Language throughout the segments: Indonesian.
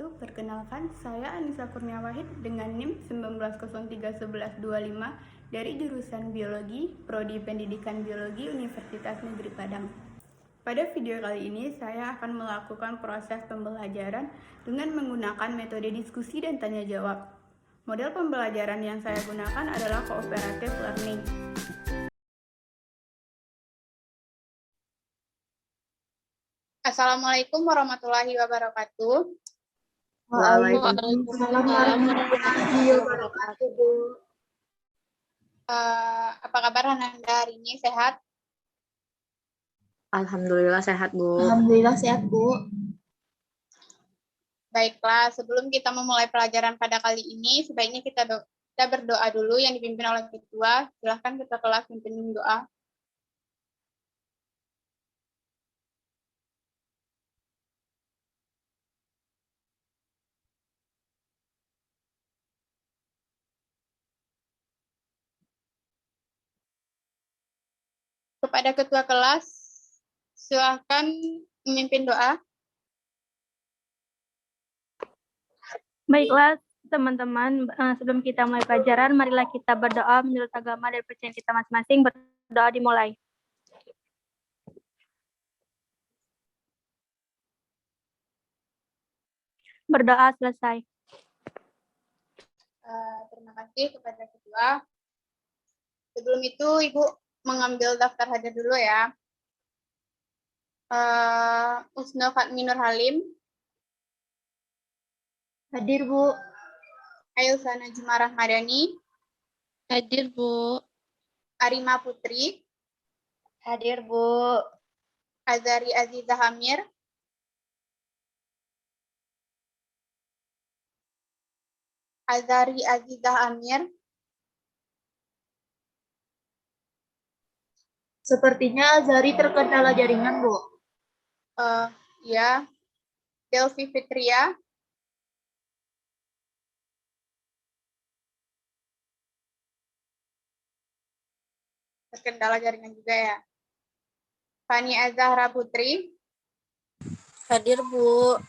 wabarakatuh. Perkenalkan, saya Anissa Kurniawahid dengan NIM 19031125 dari jurusan Biologi, Prodi Pendidikan Biologi Universitas Negeri Padang. Pada video kali ini, saya akan melakukan proses pembelajaran dengan menggunakan metode diskusi dan tanya jawab. Model pembelajaran yang saya gunakan adalah cooperative learning. Assalamualaikum warahmatullahi wabarakatuh. Waalaikumsalam warahmatullahi wabarakatuh, Bu. Apa kabar Ananda hari ini? Sehat? Alhamdulillah sehat, Bu. Alhamdulillah sehat, Bu. Baiklah, sebelum kita memulai pelajaran pada kali ini, sebaiknya kita berdoa dulu yang dipimpin oleh ketua. Silahkan kita kelas pimpin doa. Kepada ketua kelas, silahkan memimpin doa. Baiklah, teman-teman, sebelum kita mulai pelajaran, marilah kita berdoa menurut agama dan percayaan kita masing-masing. Berdoa dimulai. Berdoa selesai. Terima kasih kepada ketua. Sebelum itu, Ibu mengambil daftar hadir dulu ya. Usno Fatmi Nur Halim. Hadir, Bu. Ailsa Najma Rahmadani. Hadir, Bu. Arima Putri. Hadir, Bu. Azari Azizah Hamir. Azari Azizah Amir. Sepertinya Azari terkendala jaringan, Bu. Ya. Delvi Fitria. Terkendala jaringan juga ya. Fani Azahra Putri. Hadir, Bu.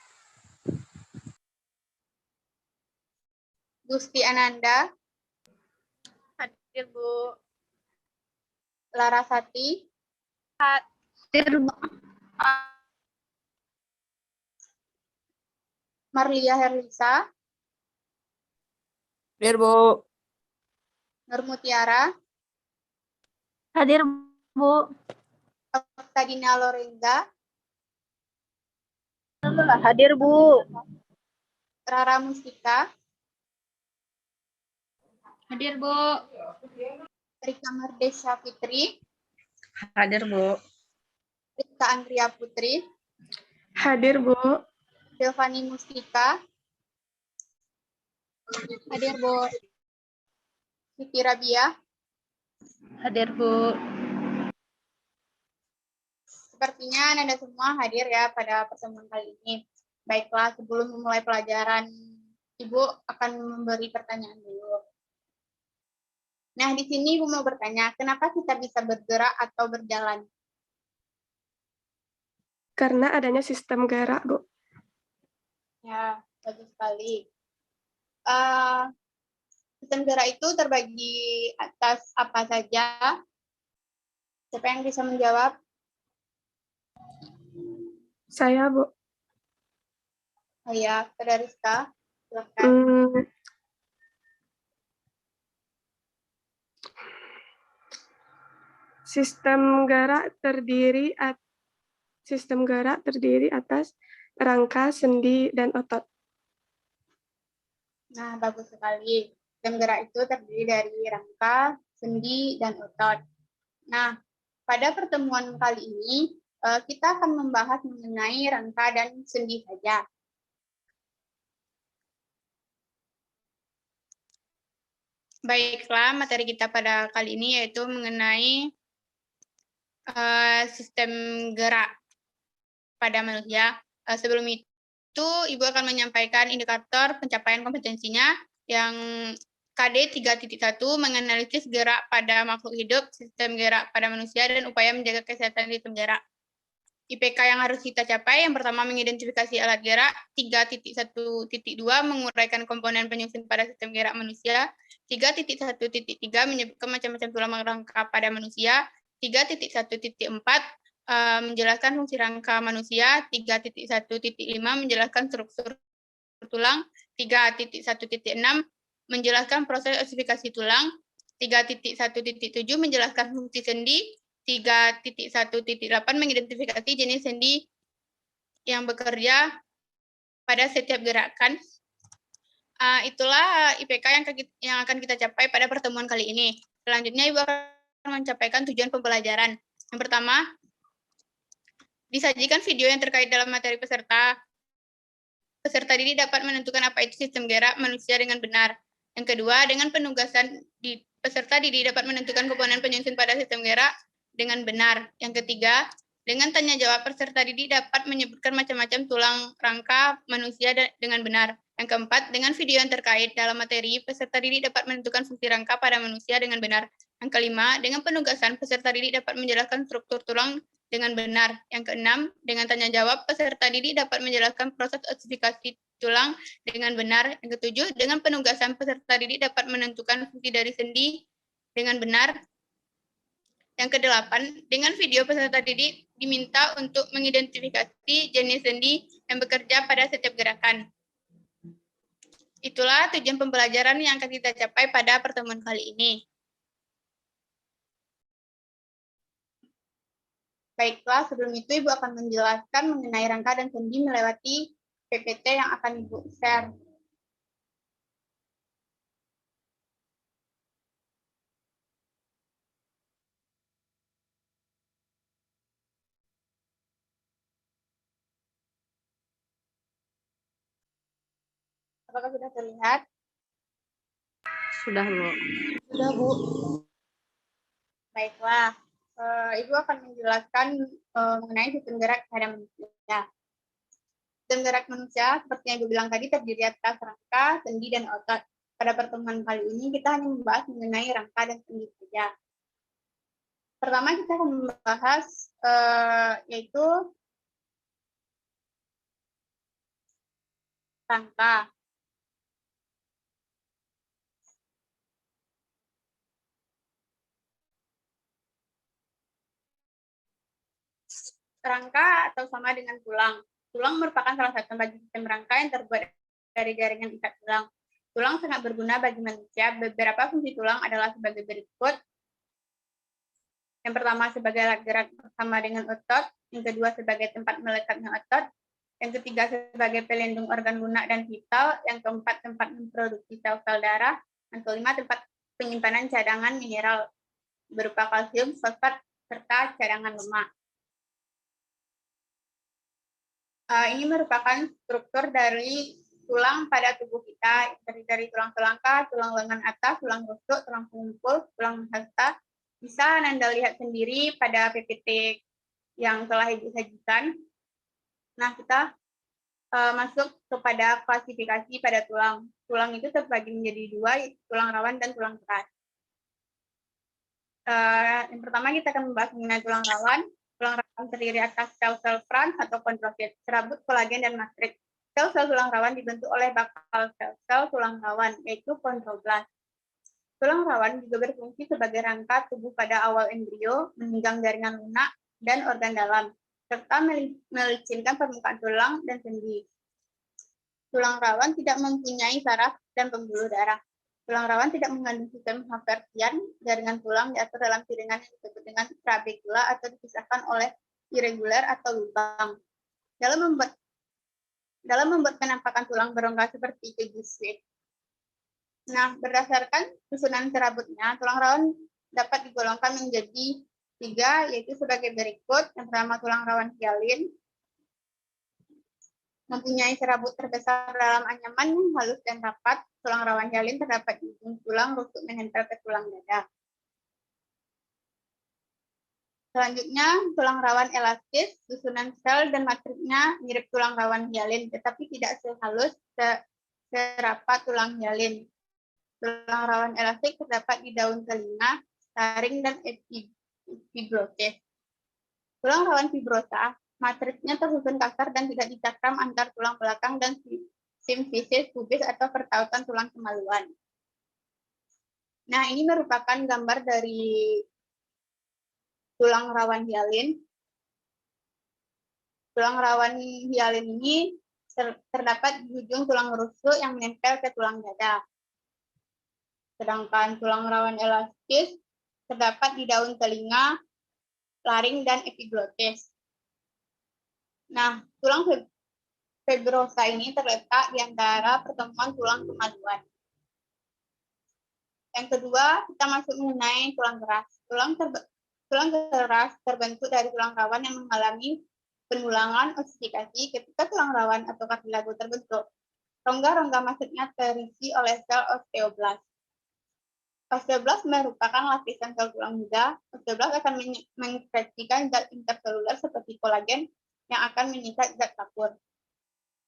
Gusti Ananda. Hadir, Bu. Larasati. Hadir, Bu. Marlia Herlisa. Hadir, Bu. Nur Mutiara. Hadir, Bu. Oktadina Lorenza. Hadir, Bu. Rara Mustika. Hadir, Bu. Rika Mardesha Fitri. Hadir, Bu. Rika Andria Putri. Hadir, Bu. Silvani Mustika. Hadir, Bu. Siti Rabia. Hadir, Bu. Sepertinya Anda semua hadir ya pada pertemuan kali ini. Baiklah, sebelum memulai pelajaran, Ibu akan memberi pertanyaan dulu. Nah, di sini Ibu mau bertanya, kenapa kita bisa bergerak atau berjalan? Karena adanya sistem gerak, Bu. Ya, bagus sekali. Sistem gerak itu terbagi atas apa saja? Siapa yang bisa menjawab? Saya, Bu. Oh ya, Saudara Rizka, silakan. Sistem gerak terdiri atas rangka, sendi, dan otot. Nah, bagus sekali. Sistem gerak itu terdiri dari rangka, sendi, dan otot. Nah, pada pertemuan kali ini, kita akan membahas mengenai rangka dan sendi saja. Baiklah, materi kita pada kali ini yaitu mengenai sistem gerak pada manusia. Sebelum itu, Ibu akan menyampaikan indikator pencapaian kompetensinya yang KD 3.1 menganalisis gerak pada makhluk hidup, sistem gerak pada manusia, dan upaya menjaga kesehatan sistem gerak. IPK yang harus kita capai, yang pertama mengidentifikasi alat gerak, 3.1.2 menguraikan komponen penyusun pada sistem gerak manusia, 3.1.3 menyebutkan macam-macam tulang rangka pada manusia, 3.1.4 menjelaskan fungsi rangka manusia, 3.1.5 menjelaskan struktur tulang, 3.1.6 menjelaskan proses ossifikasi tulang, 3.1.7 menjelaskan fungsi sendi, 3.1.8 mengidentifikasi jenis sendi yang bekerja pada setiap gerakan. Itulah IPK yang akan kita capai pada pertemuan kali ini. Selanjutnya Ibu akan mencapaikan tujuan pembelajaran. Yang pertama, disajikan video yang terkait dalam materi peserta. Peserta didik dapat menentukan apa itu sistem gerak manusia dengan benar. Yang kedua, dengan penugasan peserta didik dapat menentukan komponen penyusun pada sistem gerak dengan benar. Yang ketiga, dengan tanya jawab peserta didik dapat menyebutkan macam-macam tulang rangka manusia dengan benar. Yang keempat, dengan video yang terkait dalam materi, peserta didik dapat menentukan fungsi rangka pada manusia dengan benar. Yang kelima, dengan penugasan, peserta didik dapat menjelaskan struktur tulang dengan benar. Yang keenam, dengan tanya jawab, peserta didik dapat menjelaskan proses ossifikasi tulang dengan benar. Yang ketujuh, dengan penugasan, peserta didik dapat menentukan fungsi dari sendi dengan benar. Yang kedelapan, dengan video peserta didik diminta untuk mengidentifikasi jenis sendi yang bekerja pada setiap gerakan. Itulah tujuan pembelajaran yang akan kita capai pada pertemuan kali ini. Baiklah, sebelum itu Ibu akan menjelaskan mengenai rangka dan sendi melewati PPT yang akan Ibu share. Apakah sudah terlihat? Sudah, Bu. Sudah, Bu. Baiklah, Ibu akan menjelaskan mengenai sistem gerak pada manusia. Sistem gerak manusia, seperti yang Ibu bilang tadi, terdiri atas rangka, sendi, dan otot. Pada pertemuan kali ini, kita hanya membahas mengenai rangka dan sendi saja. Pertama, kita akan membahas yaitu rangka. Rangka atau sama dengan tulang. Tulang merupakan salah satu bagi sistem rangka yang terbuat dari jaringan ikat tulang. Tulang sangat berguna bagi manusia. Beberapa fungsi tulang adalah sebagai berikut. Yang pertama sebagai alat gerak bersama dengan otot. Yang kedua sebagai tempat melekatnya otot. Yang ketiga sebagai pelindung organ lunak dan vital. Yang keempat tempat memproduksi sel-sel darah. Yang kelima tempat penyimpanan cadangan mineral berupa kalsium, fosfat, serta cadangan lemak. Ini merupakan struktur dari tulang pada tubuh kita, dari tulang selangka, tulang lengan atas, tulang rusuk, tulang pengumpul, tulang hasta. Bisa Anda lihat sendiri pada PPT yang telah Ibu sajikan. Nah, kita masuk kepada klasifikasi pada tulang. Tulang itu terbagi menjadi dua, yaitu tulang rawan dan tulang keras. Yang pertama kita akan membahas mengenai tulang rawan. Tulang rawan terdiri atas sel-sel Franz atau kondrosit, serabut, kolagen, dan matriks. Sel-sel tulang rawan dibentuk oleh bakal sel-sel tulang rawan, yaitu kondroblast. Tulang rawan juga berfungsi sebagai rangka tubuh pada awal embrio, menunggang jaringan lunak dan organ dalam, serta melicinkan permukaan tulang dan sendi. Tulang rawan tidak mempunyai saraf dan pembuluh darah. Tulang rawan tidak mengandung sistem Haversian, jaringan tulang diatur dalam piringan yang disebut dengan trabekula atau dipisahkan oleh irregular atau lubang. Dalam membuat penampakan tulang berongga seperti keju sweet. Nah, berdasarkan susunan serabutnya, tulang rawan dapat digolongkan menjadi 3, yaitu sebagai berikut. Yang pertama, tulang rawan hialin. Mempunyai serabut terbesar dalam anyaman yang halus dan rapat. Tulang rawan hialin terdapat di ujung tulang rusuk menempel ke tulang dada. Selanjutnya, tulang rawan elastis, susunan sel dan matriksnya mirip tulang rawan hialin, tetapi tidak sehalus serapat tulang hialin. Tulang rawan elastik terdapat di daun telinga, taring, dan epiglotis. Tulang rawan fibrosa Matriksnya tersusun kasar dan tidak dicakram antar tulang belakang dan simfisis, pubis, atau pertautan tulang kemaluan. Nah, ini merupakan gambar dari tulang rawan hialin. Tulang rawan hialin ini terdapat di ujung tulang rusuk yang menempel ke tulang dada. Sedangkan tulang rawan elastis terdapat di daun telinga, laring, dan epiglotis. Nah, tulang fibrosa ini terletak di antara pertemuan tulang kemaluan. Yang kedua, kita masuk mengenai tulang keras. Tulang keras terbentuk dari tulang rawan yang mengalami pengulangan osifikasi ketika tulang rawan atau kartilago terbentuk. Rongga-rongga masuknya terisi oleh sel osteoblast. Osteoblast merupakan lapisan sel tulang muda. Osteoblast akan mengekspresikan zat interseluler seperti kolagen yang akan mengikat zat kapur.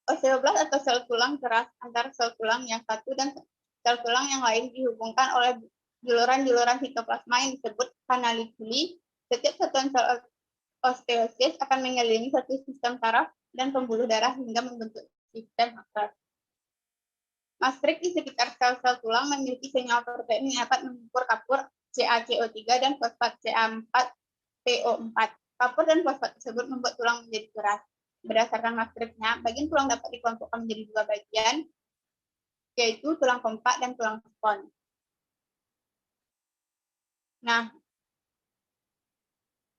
Osteoblast atau sel tulang keras antara sel tulang yang satu dan sel tulang yang lain dihubungkan oleh juluran-juluran sitoplasma yang disebut kanalikuli. Setiap satuan sel osteosis akan mengelilingi satu sistem saraf dan pembuluh darah hingga membentuk sistem akar. Mastrik di sekitar sel-sel tulang memiliki senyawa protein yang dapat mengumpur kapur CaCO3 dan fosfat Ca4PO4. Kapur dan fosfat tersebut membuat tulang menjadi keras. Berdasarkan mastriknya, bagian tulang dapat dikelompokkan menjadi dua bagian, yaitu tulang kompak dan tulang spons. Nah,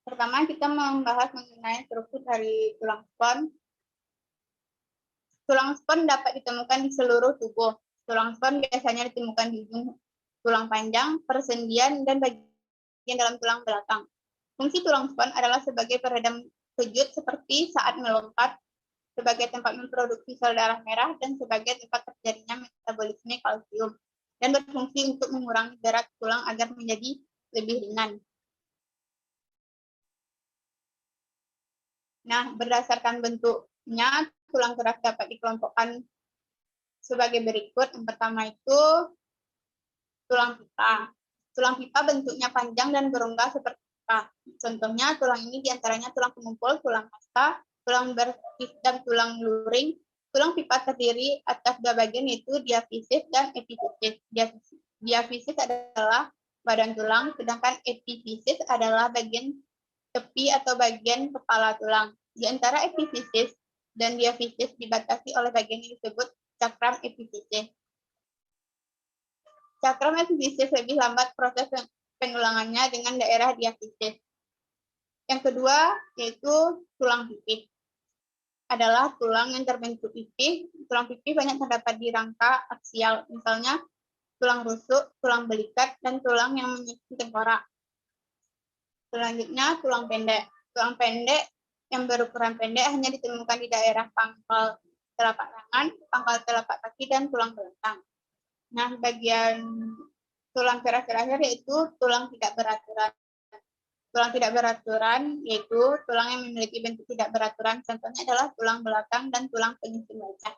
pertama kita membahas mengenai struktur dari tulang spons. Tulang spons dapat ditemukan di seluruh tubuh. Tulang spons biasanya ditemukan di ujung tulang panjang, persendian, dan bagian dalam tulang belakang. Fungsi tulang spons adalah sebagai peredam kejut seperti saat melompat, sebagai tempat memproduksi sel darah merah, dan sebagai tempat terjadinya metabolisme kalsium, dan berfungsi untuk mengurangi berat tulang agar menjadi lebih ringan. Nah, berdasarkan bentuknya, tulang keras dapat dikelompokkan sebagai berikut. Yang pertama itu tulang pipa. Tulang pipa bentuknya panjang dan berongga seperti pipa. Contohnya tulang ini diantaranya tulang pengumpul, tulang kasta, tulang bersis, dan tulang luring. Tulang pipa terdiri atas dua bagian yaitu diafisis dan epifisis. Diafisis adalah badan tulang, sedangkan epifisis adalah bagian tepi atau bagian kepala tulang. Di antara epifisis dan diafisis dibatasi oleh bagian yang disebut cakram epifisis. Cakram epifisis lebih lambat proses pengulangannya dengan daerah diafisis. Yang kedua yaitu tulang pipih. Adalah tulang yang terbentuk pipih. Tulang pipih banyak terdapat di rangka aksial, misalnya tulang rusuk, tulang belikat, dan tulang yang menyekut tengkorak. Selanjutnya tulang pendek. Tulang pendek yang berukuran pendek hanya ditemukan di daerah pangkal telapak tangan, pangkal telapak kaki, dan tulang belakang. Nah, bagian tulang keras terakhir yaitu tulang tidak beraturan. Tulang tidak beraturan yaitu tulang yang memiliki bentuk tidak beraturan. Contohnya adalah tulang belakang dan tulang penyusun wajah.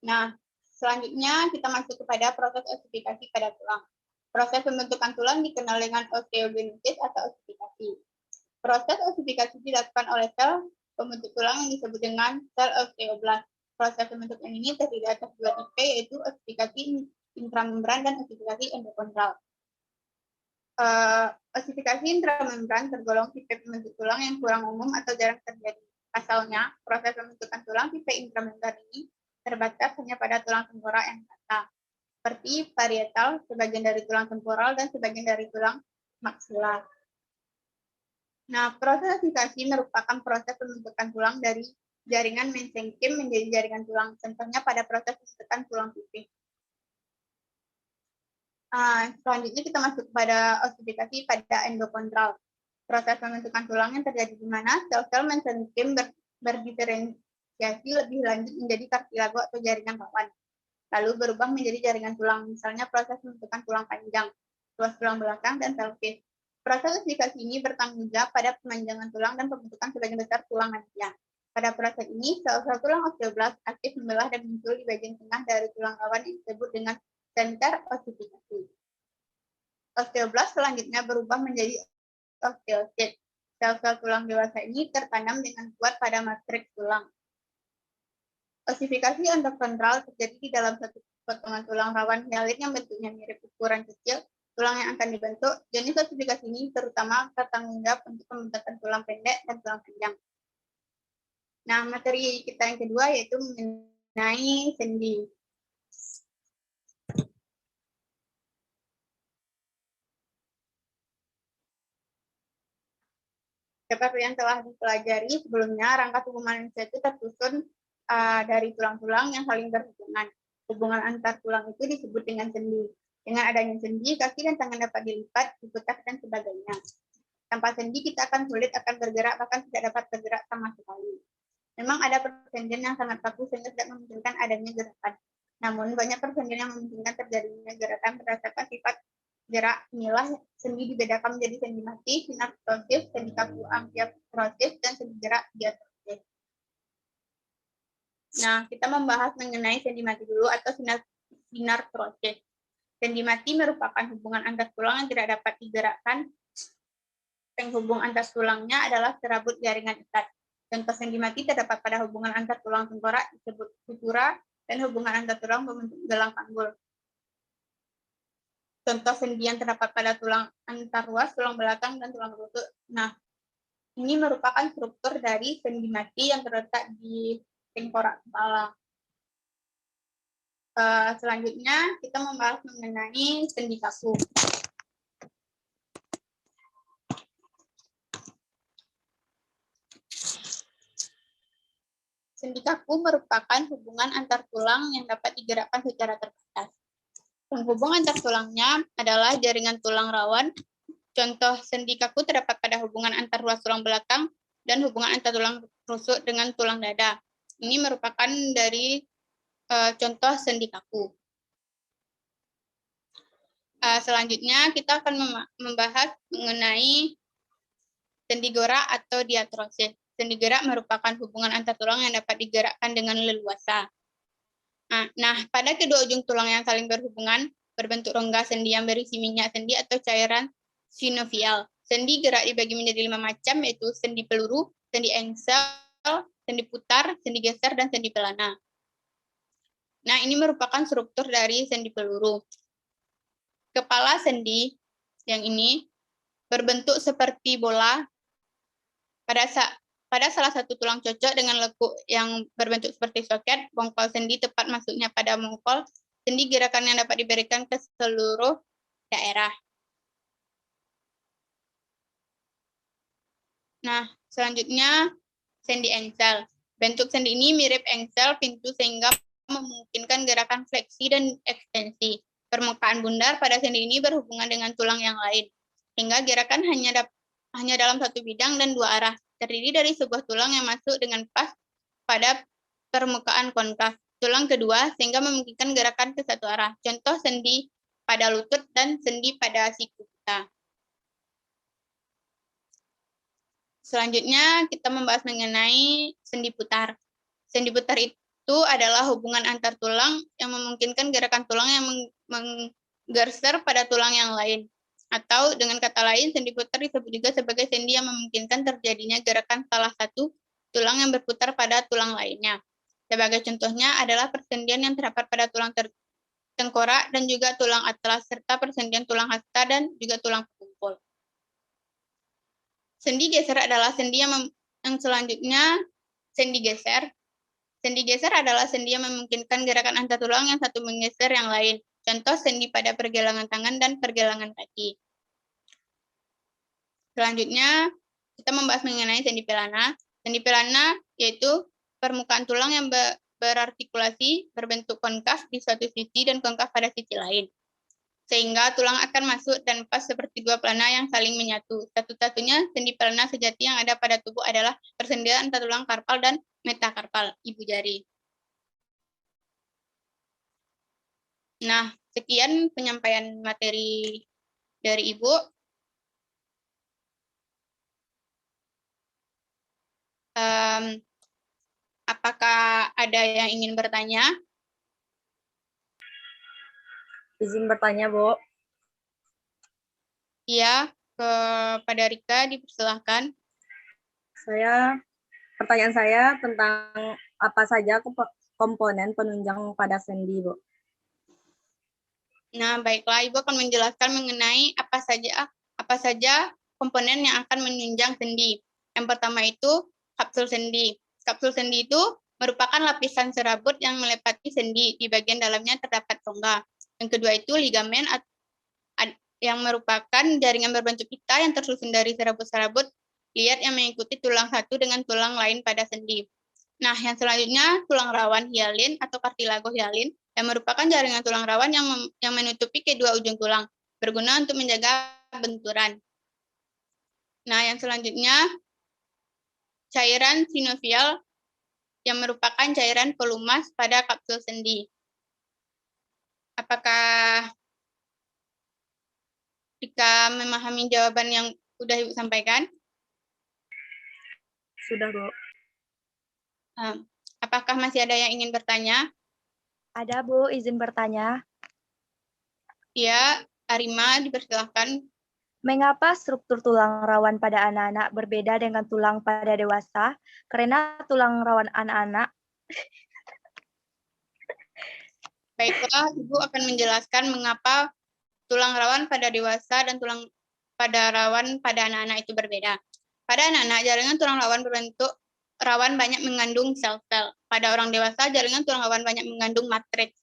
Nah, selanjutnya kita masuk kepada proses osifikasi pada tulang. Proses pembentukan tulang dikenal dengan osteogenesis atau osifikasi. Proses osifikasi dilakukan oleh sel pembentuk tulang yang disebut dengan sel osteoblast. Proses pembentukan ini terdiri atas dua tipe, yaitu osifikasi intramembran dan osifikasi endokondral. Osifikasi intramembran tergolong tipe pembentuk tulang yang kurang umum atau jarang terjadi. Pasalnya, proses pembentukan tulang tipe intramembran ini terbatas hanya pada tulang tengkorak yang rata, seperti parietal, sebagian dari tulang temporal, dan sebagian dari tulang maksilar. Nah, proses osifikasi merupakan proses pembentukan tulang dari jaringan mesenkim menjadi jaringan tulang. Contohnya pada proses pembentukan tulang pipih. Selanjutnya kita masuk pada osifikasi pada endokondral. Proses pembentukan tulang yang terjadi di mana sel-sel mesenkim berdiferensiasi lebih lanjut menjadi kartilago atau jaringan rawan, lalu berubah menjadi jaringan tulang, misalnya proses pembentukan tulang panjang, ruas tulang belakang, dan pelvis. Proses osifikasi ini bertanggung jawab pada pemanjangan tulang dan pembentukan sebagian besar tulang manusia. Pada proses ini, sel-sel tulang osteoblast aktif membelah dan muncul di bagian tengah dari tulang rawan yang disebut dengan senter osifikasi. Osteoblast selanjutnya berubah menjadi osteosit. Sel-sel tulang dewasa ini tertanam dengan kuat pada matriks tulang. Osifikasi endokondral terjadi di dalam satu potongan tulang rawan hyalit yang bentuknya mirip ukuran kecil tulang yang akan dibentuk. Jenis osifikasi ini terutama bertanggung jawab untuk pembentukan tulang pendek dan tulang panjang. Nah, materi kita yang kedua yaitu mengenai sendi. Seperti yang telah dipelajari sebelumnya, rangka tubuh manusia itu tersusun dari tulang-tulang yang saling berhubungan. Hubungan antar tulang itu disebut dengan sendi. Dengan adanya sendi, kaki dan tangan dapat dilipat, diputar, dan sebagainya. Tanpa sendi, kita akan sulit akan bergerak, bahkan tidak dapat bergerak sama sekali. Memang ada persendian yang sangat bagus sehingga tidak memungkinkan adanya gerakan. Namun, banyak persendian yang memungkinkan terjadinya gerakan berdasarkan sifat gerak. Inilah sendi dibedakan menjadi sendi mati, sinartrosis, sendi kaku amfiartrosis, dan sendi gerak diatrosis. Nah, kita membahas mengenai sendi mati dulu atau sinartrosis. Sendi mati merupakan hubungan antar tulang yang tidak dapat digerakkan. Penghubung antar tulangnya adalah serabut jaringan etat. Contoh sendi mati terdapat pada hubungan antar tulang tengkorak disebut sutura dan hubungan antar tulang membentuk gelang panggul. Contoh sendi yang terdapat pada tulang antar ruas, tulang belakang, dan tulang rusuk. Nah, ini merupakan struktur dari sendi mati yang terletak di tengkorak kepala. Selanjutnya, kita membahas mengenai sendi kaku. Sendi kaku merupakan hubungan antar tulang yang dapat digerakkan secara terbatas. Penghubung antar tulangnya adalah jaringan tulang rawan. Contoh sendi kaku terdapat pada hubungan antar ruas tulang belakang dan hubungan antar tulang rusuk dengan tulang dada. Ini merupakan dari contoh sendi kaku. Selanjutnya kita akan membahas mengenai sendi gerak atau diatrosis. Sendi gerak merupakan hubungan antar tulang yang dapat digerakkan dengan leluasa. Nah, pada kedua ujung tulang yang saling berhubungan, berbentuk rongga sendi yang berisi minyak sendi atau cairan sinovial. Sendi gerak dibagi menjadi 5 macam, yaitu sendi peluru, sendi engsel, sendi putar, sendi geser, dan sendi pelana. Nah, ini merupakan struktur dari sendi peluru. Kepala sendi yang ini berbentuk seperti bola pada salah satu tulang cocok dengan lekuk yang berbentuk seperti soket, bongkol sendi tepat masuknya pada bongkol, sendi gerakan yang dapat diberikan ke seluruh daerah. Nah, selanjutnya sendi engsel. Bentuk sendi ini mirip engsel pintu sehingga memungkinkan gerakan fleksi dan ekstensi. Permukaan bundar pada sendi ini berhubungan dengan tulang yang lain, sehingga gerakan hanya dalam satu bidang dan 2 arah. Terdiri dari sebuah tulang yang masuk dengan pas pada permukaan konkav tulang kedua sehingga memungkinkan gerakan ke satu arah. Contoh sendi pada lutut dan sendi pada siku kita. Selanjutnya kita membahas mengenai sendi putar. Sendi putar itu adalah hubungan antar tulang yang memungkinkan gerakan tulang yang menggeser pada tulang yang lain. Atau dengan kata lain, sendi putar disebut juga sebagai sendi yang memungkinkan terjadinya gerakan salah satu tulang yang berputar pada tulang lainnya. Sebagai contohnya adalah persendian yang terdapat pada tulang tengkorak dan juga tulang atlas, serta persendian tulang hasta dan juga tulang pekumpul. Sendi geser adalah sendi yang selanjutnya sendi geser. Sendi geser adalah sendi yang memungkinkan gerakan antar tulang yang satu menggeser yang lain. Contoh sendi pada pergelangan tangan dan pergelangan kaki. Selanjutnya, kita membahas mengenai sendi pelana. Sendi pelana yaitu permukaan tulang yang berartikulasi berbentuk konkav di suatu sisi dan konkav pada sisi lain. Sehingga tulang akan masuk dan pas seperti 2 pelana yang saling menyatu. Satu-satunya sendi pelana sejati yang ada pada tubuh adalah persendian antar tulang karpal dan metakarpal, ibu jari. Nah, sekian penyampaian materi dari Ibu. Apakah ada yang ingin bertanya? Izin bertanya, Bu. Iya, kepada Rika, dipersilahkan. Pertanyaan saya tentang apa saja komponen penunjang pada sendi, Bu. Nah, baiklah, Ibu akan menjelaskan mengenai apa saja komponen yang akan menunjang sendi. Yang pertama itu kapsul sendi. Kapsul sendi itu merupakan lapisan serabut yang melipati sendi. Di bagian dalamnya terdapat rongga. Yang kedua itu ligamen yang merupakan jaringan berbentuk pita yang tersusun dari serabut-serabut liat yang mengikuti tulang satu dengan tulang lain pada sendi. Nah, yang selanjutnya tulang rawan hialin atau kartilago hialin yang merupakan jaringan tulang rawan yang menutupi kedua ujung tulang, berguna untuk menjaga benturan. Nah, yang selanjutnya cairan sinovial yang merupakan cairan pelumas pada kapsul sendi. Apakah Rika memahami jawaban yang sudah Ibu sampaikan? Sudah, Bu. Apakah masih ada yang ingin bertanya? Ada, Bu. Izin bertanya. Ya, Arima, dipersilahkan. Mengapa struktur tulang rawan pada anak-anak berbeda dengan tulang pada dewasa? Karena tulang rawan anak-anak. Baiklah, Ibu akan menjelaskan mengapa tulang rawan pada dewasa dan tulang pada rawan pada anak-anak itu berbeda. Pada anak-anak, jaringan tulang rawan berbentuk rawan banyak mengandung sel-sel. Pada orang dewasa, jaringan tulang rawan banyak mengandung matriks.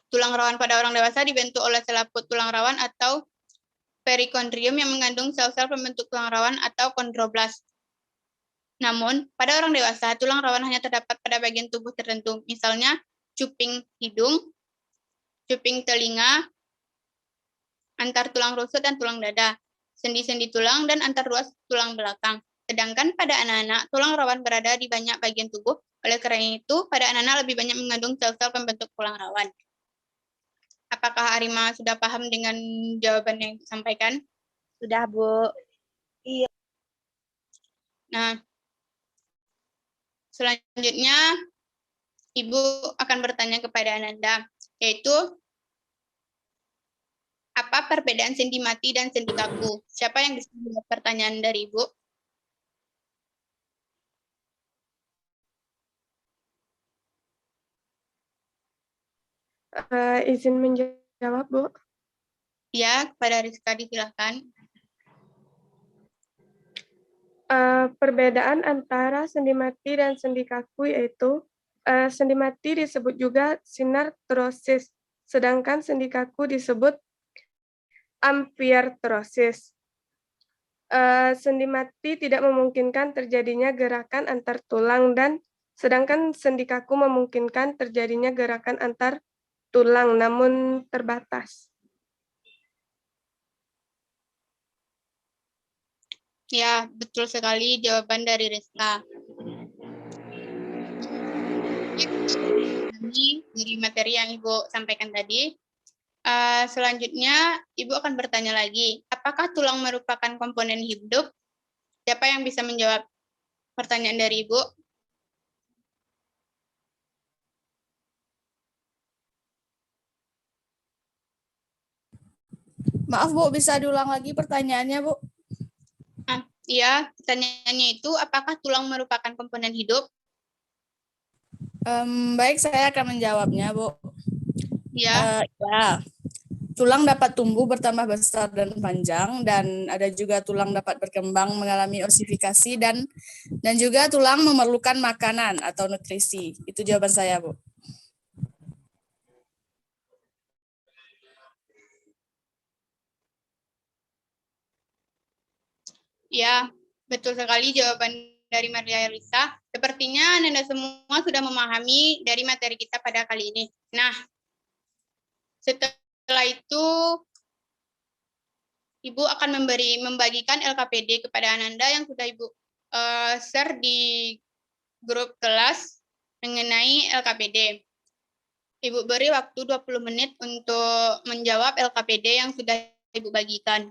Tulang rawan pada orang dewasa dibentuk oleh selaput tulang rawan atau perikondrium yang mengandung sel-sel pembentuk tulang rawan atau kondroblast. Namun, pada orang dewasa, tulang rawan hanya terdapat pada bagian tubuh tertentu, misalnya cuping hidung, cuping telinga, antar tulang rusuk dan tulang dada, sendi-sendi tulang, dan antar ruas tulang belakang. Sedangkan pada anak-anak, tulang rawan berada di banyak bagian tubuh, oleh karena itu, pada anak-anak lebih banyak mengandung sel-sel pembentuk tulang rawan. Apakah Arima sudah paham dengan jawaban yang disampaikan? Sudah, Bu. Nah, selanjutnya Ibu akan bertanya kepada Ananda, yaitu apa perbedaan sendi mati dan sendi kaku? Siapa yang bisa menjawab pertanyaan dari Ibu? Izin menjawab, Bu. Ya, kepada Rizka disilahkan. Perbedaan antara sendi mati dan sendi kaku yaitu sendi mati disebut juga sinartrosis, sedangkan sendi kaku disebut ampiartrosis. Sendi mati tidak memungkinkan terjadinya gerakan antar tulang dan sedangkan sendi kaku memungkinkan terjadinya gerakan antar tulang namun terbatas. Ya, betul sekali jawaban dari Rizka. Ini dari materi yang Ibu sampaikan tadi. Selanjutnya, Ibu akan bertanya lagi, apakah tulang merupakan komponen hidup? Siapa yang bisa menjawab pertanyaan dari Ibu? Maaf Bu, bisa diulang lagi pertanyaannya Bu? Iya, pertanyaannya itu, apakah tulang merupakan komponen hidup? Baik, saya akan menjawabnya Bu. Ya, Ya, tulang dapat tumbuh bertambah besar dan panjang, dan ada juga tulang dapat berkembang mengalami osifikasi, dan juga tulang memerlukan makanan atau nutrisi. Itu jawaban saya Bu. ya, betul sekali jawaban dari Maria Elisa. Sepertinya Anda semua sudah memahami dari materi kita pada kali ini. Nah, setelah itu Ibu akan membagikan LKPD kepada Ananda yang sudah Ibu share di grup kelas mengenai LKPD. Ibu beri waktu 20 menit untuk menjawab LKPD yang sudah Ibu bagikan.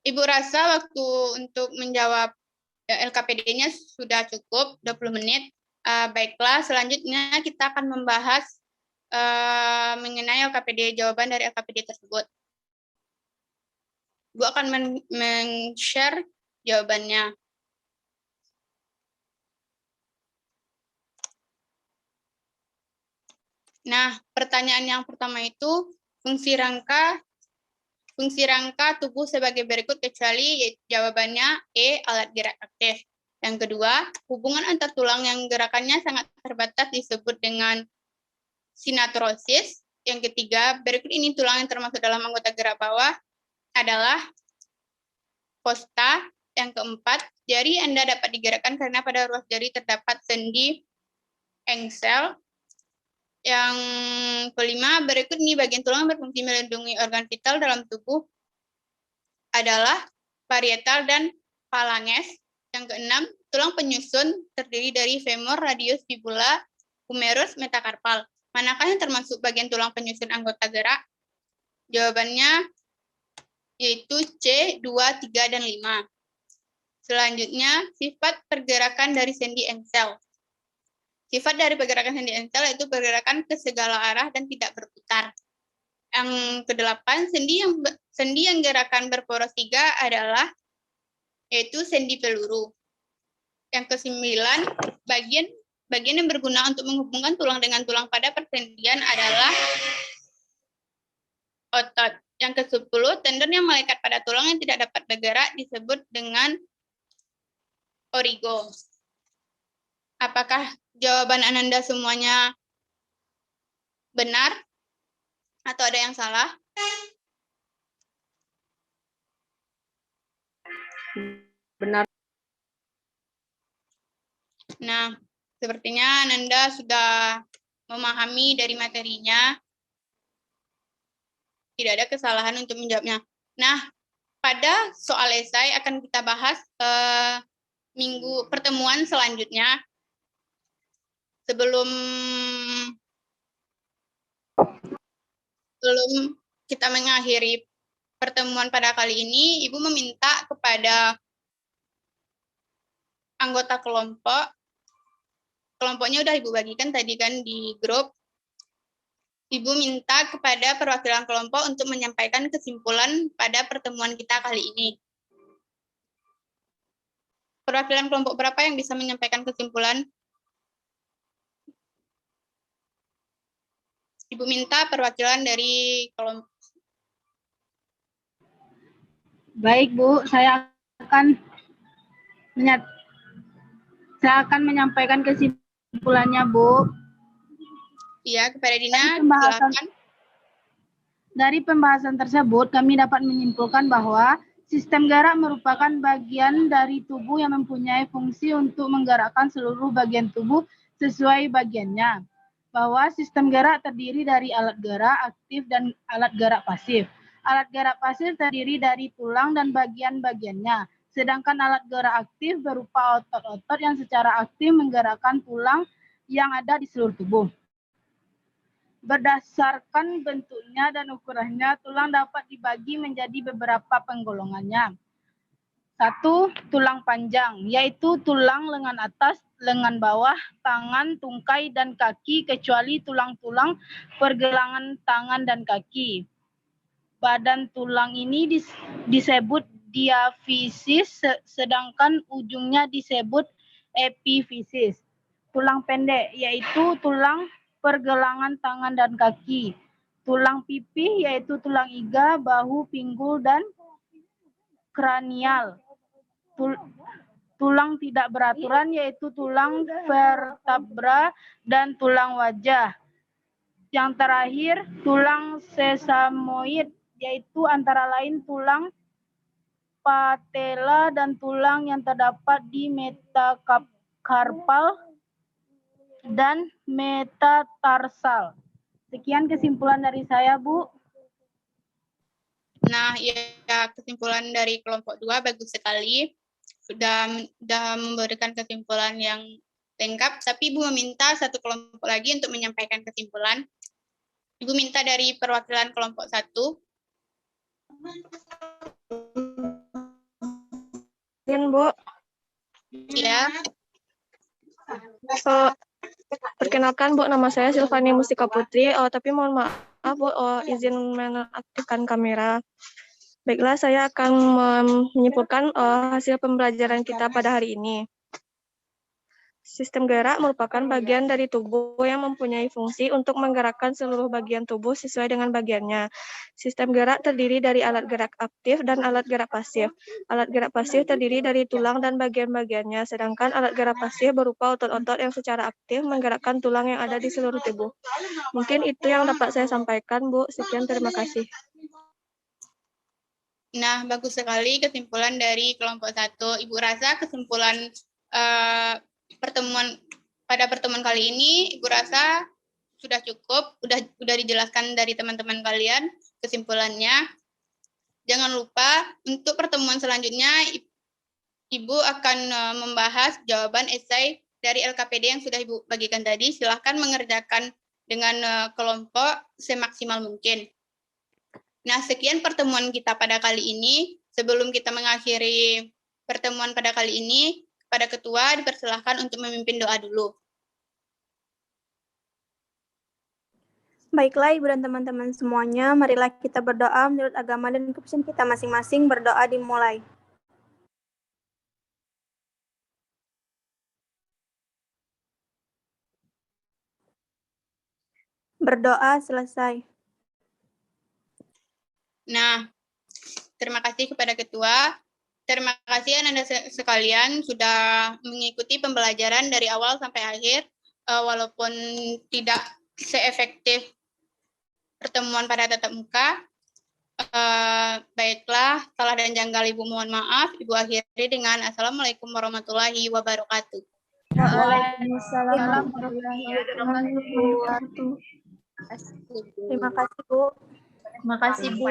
Ibu rasa waktu untuk menjawab LKPD-nya sudah cukup 20 menit. Baiklah, selanjutnya kita akan membahas mengenai LKPD, jawaban dari LKPD tersebut. Ibu akan men-share jawabannya. Nah, pertanyaan yang pertama itu fungsi rangka tubuh sebagai berikut kecuali jawabannya E, alat gerak aktif. Yang kedua, hubungan antar tulang yang gerakannya sangat terbatas disebut dengan sinatrosis. Yang ketiga, berikut ini tulang yang termasuk dalam anggota gerak bawah adalah fossa. Yang keempat, jari Anda dapat digerakkan karena pada ruas jari terdapat sendi engsel. Yang kelima, berikut ini bagian tulang yang berfungsi melindungi organ vital dalam tubuh adalah parietal dan phalanges. Yang keenam, tulang penyusun terdiri dari femur, radius, fibula, humerus, metakarpal. Manakah yang termasuk bagian tulang penyusun anggota gerak? Jawabannya yaitu C, 2, 3, dan 5. Selanjutnya, sifat pergerakan dari sendi engsel. Sifat dari pergerakan sendi engsel yaitu pergerakan ke segala arah dan tidak berputar. Yang kedelapan, sendi yang gerakan berporos 3 adalah yaitu sendi peluru. Yang kesembilan, bagian yang berguna untuk menghubungkan tulang dengan tulang pada persendian adalah otot. Yang ke-10, tendon yang melekat pada tulang yang tidak dapat bergerak disebut dengan origo. Apakah jawaban Ananda semuanya benar atau ada yang salah? Benar. Nah, sepertinya Ananda sudah memahami dari materinya. Tidak ada kesalahan untuk menjawabnya. Nah, pada soal esai akan kita bahas pertemuan selanjutnya. Sebelum kita mengakhiri pertemuan pada kali ini, Ibu meminta kepada anggota kelompoknya udah Ibu bagikan tadi kan di grup. Ibu minta kepada perwakilan kelompok untuk menyampaikan kesimpulan pada pertemuan kita kali ini. Perwakilan kelompok berapa yang bisa menyampaikan kesimpulan? Ibu minta perwakilan dari kelompok. Baik, Bu, saya akan menyampaikan kesimpulannya, Bu. Iya, kepada Dina, silakan. Dari pembahasan tersebut, kami dapat menyimpulkan bahwa sistem gerak merupakan bagian dari tubuh yang mempunyai fungsi untuk menggerakkan seluruh bagian tubuh sesuai bagiannya. Bahwa sistem gerak terdiri dari alat gerak aktif dan alat gerak pasif. Alat gerak pasif terdiri dari tulang dan bagian-bagiannya. Sedangkan alat gerak aktif berupa otot-otot yang secara aktif menggerakkan tulang yang ada di seluruh tubuh. Berdasarkan bentuknya dan ukurannya, tulang dapat dibagi menjadi beberapa penggolongannya. 1. Tulang panjang, yaitu tulang lengan atas, lengan bawah, tangan, tungkai, dan kaki, kecuali tulang-tulang pergelangan tangan dan kaki. Badan tulang ini disebut diafisis, sedangkan ujungnya disebut epifisis. Tulang pendek, yaitu tulang pergelangan tangan dan kaki. Tulang pipih yaitu tulang iga, bahu, pinggul, dan kranial. Tulang tidak beraturan yaitu tulang vertebra dan tulang wajah. Yang terakhir, tulang sesamoid yaitu antara lain tulang patella dan tulang yang terdapat di metakarpal dan metatarsal. Sekian kesimpulan dari saya, Bu. Nah, ya kesimpulan dari kelompok 2 bagus sekali. Sudah memberikan kesimpulan yang lengkap, tapi Ibu meminta satu kelompok lagi untuk menyampaikan kesimpulan. Ibu minta dari perwakilan kelompok 1. Bu. Ya. Perkenalkan, Bu, nama saya Silvani Mustika Putri. Tapi mohon maaf, Bu, izin menonaktifkan kamera. Baiklah, saya akan menyimpulkan hasil pembelajaran kita pada hari ini. Sistem gerak merupakan bagian dari tubuh yang mempunyai fungsi untuk menggerakkan seluruh bagian tubuh sesuai dengan bagiannya. Sistem gerak terdiri dari alat gerak aktif dan alat gerak pasif. Alat gerak pasif terdiri dari tulang dan bagian-bagiannya, sedangkan alat gerak pasif berupa otot-otot yang secara aktif menggerakkan tulang yang ada di seluruh tubuh. Mungkin itu yang dapat saya sampaikan, Bu. Sekian, terima kasih. Nah, bagus sekali kesimpulan dari kelompok 1. Ibu rasa kesimpulan pada pertemuan kali ini, Ibu rasa sudah cukup, udah dijelaskan dari teman-teman kalian kesimpulannya. Jangan lupa untuk pertemuan selanjutnya, Ibu akan membahas jawaban esai dari LKPD yang sudah Ibu bagikan tadi. Silahkan mengerjakan dengan kelompok semaksimal mungkin. Nah, sekian pertemuan kita pada kali ini. Sebelum kita mengakhiri pertemuan pada kali ini, kepada Ketua dipersilahkan untuk memimpin doa dulu. Baiklah, Ibu dan teman-teman semuanya, marilah kita berdoa menurut agama dan kepercayaan kita masing-masing. Berdoa dimulai. Berdoa selesai. Nah, terima kasih kepada Ketua. Terima kasih Anda sekalian sudah mengikuti pembelajaran dari awal sampai akhir, walaupun tidak seefektif pertemuan pada tatap muka. Baiklah, salah dan janggal Ibu mohon maaf. Ibu akhiri dengan Assalamualaikum warahmatullahi wabarakatuh. Waalaikumsalam warahmatullahi wabarakatuh. Terima kasih, Bu. Terima kasih, Bu.